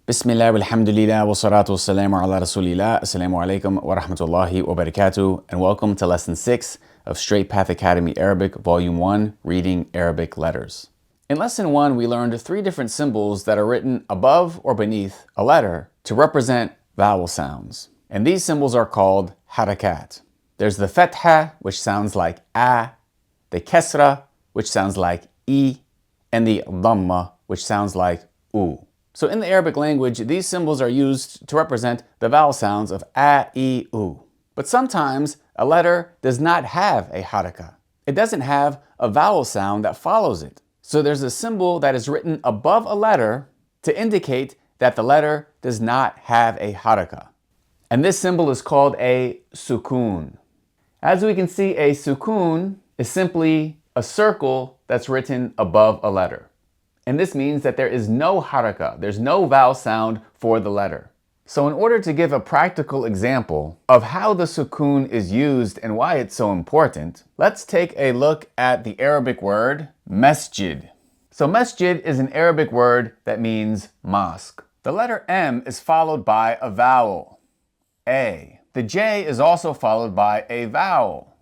Bismillah walhamdulillah wa salatu wassalamu ala rasulillah. Assalamu alaikum wa rahmatullahi wa barakatuh. And welcome to lesson 6 of Straight Path Academy Arabic, volume 1, reading Arabic letters. In lesson 1, we learned 3 different symbols that are written above or beneath a letter to represent vowel sounds. And these symbols are called harakat. There's the fatha, which sounds like a, the kesra, which sounds like e, and the dhamma, which sounds like u. So in the Arabic language, these symbols are used to represent the vowel sounds of a, e, u. But sometimes a letter does not have a haraka. It doesn't have a vowel sound that follows it. So there's a symbol that is written above a letter to indicate that the letter does not have a haraka. And this symbol is called a sukun. As we can see, a sukun is simply a circle that's written above a letter. And this means that there is no haraka, there's no vowel sound for the letter. So in order to give a practical example of how the sukun is used and why it's so important, let's take a look at the Arabic word masjid. So masjid is an Arabic word that means mosque. The letter M is followed by a vowel, A. The J is also followed by a vowel,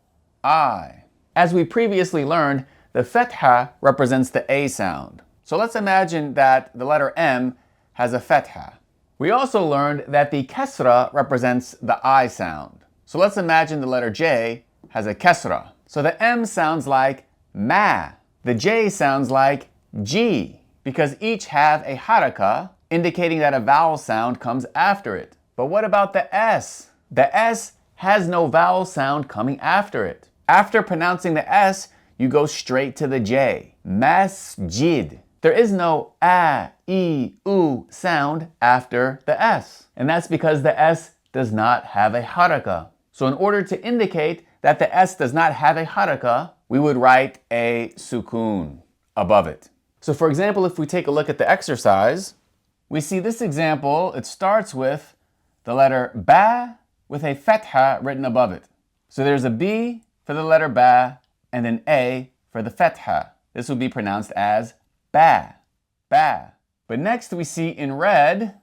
I. As we previously learned, the fatha represents the A sound. So let's imagine that the letter M has a fatha. We also learned that the kesra represents the I sound. So let's imagine the letter J has a kesra. So the M sounds like ma. The J sounds like G, because each have a haraka, indicating that a vowel sound comes after it. But what about the S? The S has no vowel sound coming after it. After pronouncing the S, you go straight to the J. Masjid. There is no a, e, u sound after the S. And that's because the S does not have a haraka. So in order to indicate that the S does not have a haraka, we would write a sukun above it. So for example, if we take a look at the exercise, we see this example, it starts with the letter ba with a fatha written above it. So there's a B for the letter ba and an A for the fatha. This would be pronounced as ba, ba. But next we see in red,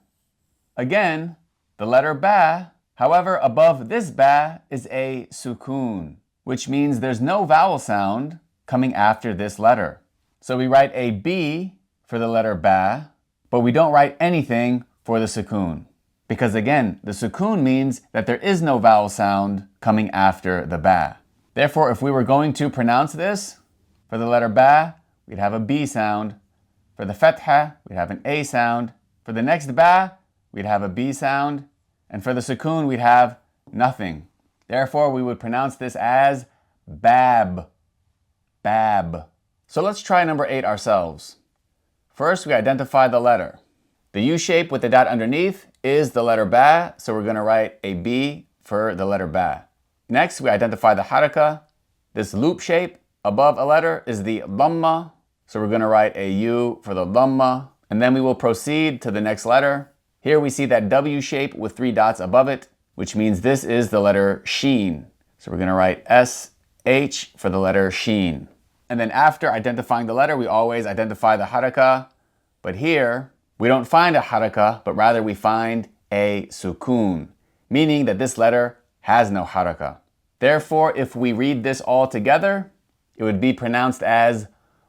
again, the letter ba. However, above this ba is a sukun, which means there's no vowel sound coming after this letter. So we write a B for the letter ba, but we don't write anything for the sukun. Because again, the sukun means that there is no vowel sound coming after the ba. Therefore, if we were going to pronounce this, for the letter ba, we'd have a B sound. For the fatha, we'd have an A sound. For the next ba, we'd have a B sound. And for the sukun, we'd have nothing. Therefore, we would pronounce this as bab, bab. So let's try number 8 ourselves. First, we identify the letter. The U shape with the dot underneath is the letter ba, so we're going to write a B for the letter ba. Next, we identify the haraka. This loop shape above a letter is the dhamma, so we're going to write a U for the dhamma, and then we will proceed to the next letter. Here we see that W shape with 3 dots above it, which means this is the letter sheen. So we're going to write SH for the letter sheen. And then after identifying the letter, we always identify the haraka, but here we don't find a haraka, but rather we find a sukun, meaning that this letter has no haraka. Therefore, if we read this all together, it would be pronounced as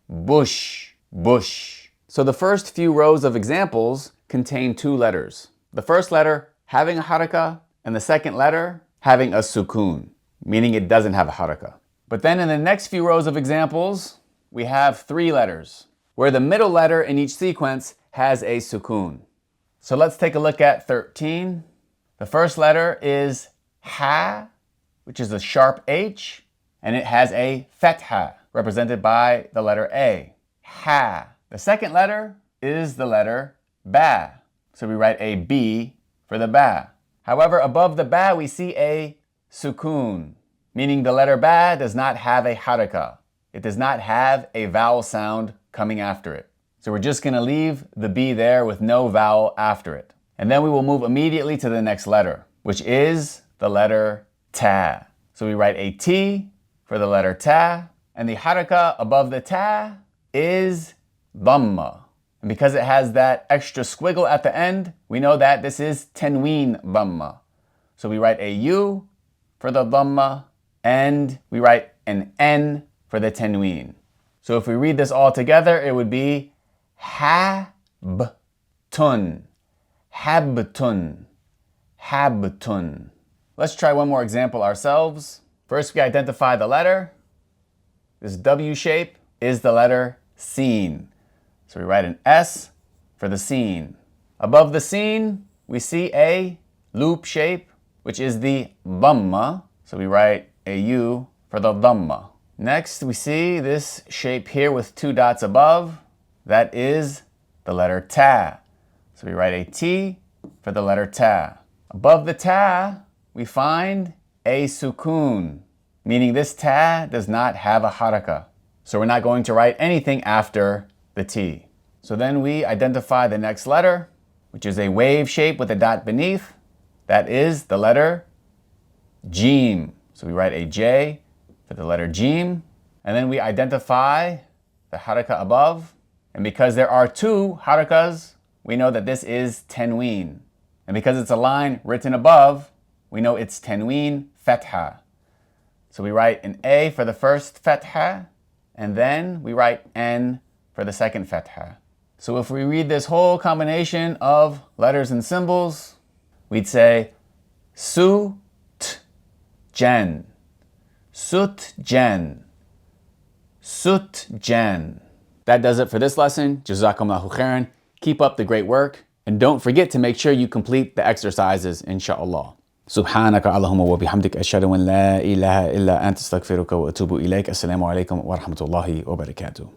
bush, bush. So the first few rows of examples contain 2 letters. The first letter having a haraka, and the second letter having a sukun, meaning it doesn't have a haraka. But then in the next few rows of examples, we have 3 letters, where the middle letter in each sequence has a sukun. So let's take a look at 13. The first letter is ha, which is a sharp H, and it has a fatha, represented by the letter A, ha. The second letter is the letter ba, so we write a B for the ba. However, above the ba we see a sukun, meaning the letter ba does not have a haraka. It does not have a vowel sound coming after it. So we're just going to leave the B there with no vowel after it. And then we will move immediately to the next letter, which is the letter ta. So we write a T for the letter ta, and the haraka above the ta is dhamma, And because it has that extra squiggle at the end, we know that this is tanween dhamma. So we write a U for the dhamma, and we write an N for the tanween. So if we read this all together, it would be habtun, habtun, habtun. Let's try one more example ourselves. First, we identify the letter. This W shape is the letter Sin. So we write an S for the Sin. Above the Sin, we see a loop shape, which is the Dhamma. So we write a U for the Dhamma. Next, we see this shape here with two dots above. That is the letter Ta. So we write a T for the letter Ta. Above the Ta, we find a sukun, meaning this Ta does not have a haraka. So we're not going to write anything after the T. So then we identify the next letter, which is a wave shape with a dot beneath. That is the letter Jim. So we write a J for the letter Jim. And then we identify the haraka above. And because there are two harakas, we know that this is tanween. And because it's a line written above, we know it's tanween fatha. So we write an A for the first fatha, and then we write N for the second fatha. So if we read this whole combination of letters and symbols, we'd say su t jen, sut jen, sut jen. That does it for this lesson. Jazakumullahu khairan. Keep up the great work. And don't forget to make sure you complete the exercises, inshallah. سبحانك اللهم وبحمدك أشهد أن لا إله إلا أنت أستغفرك وأتوب إليك. السلام عليكم ورحمة الله وبركاته.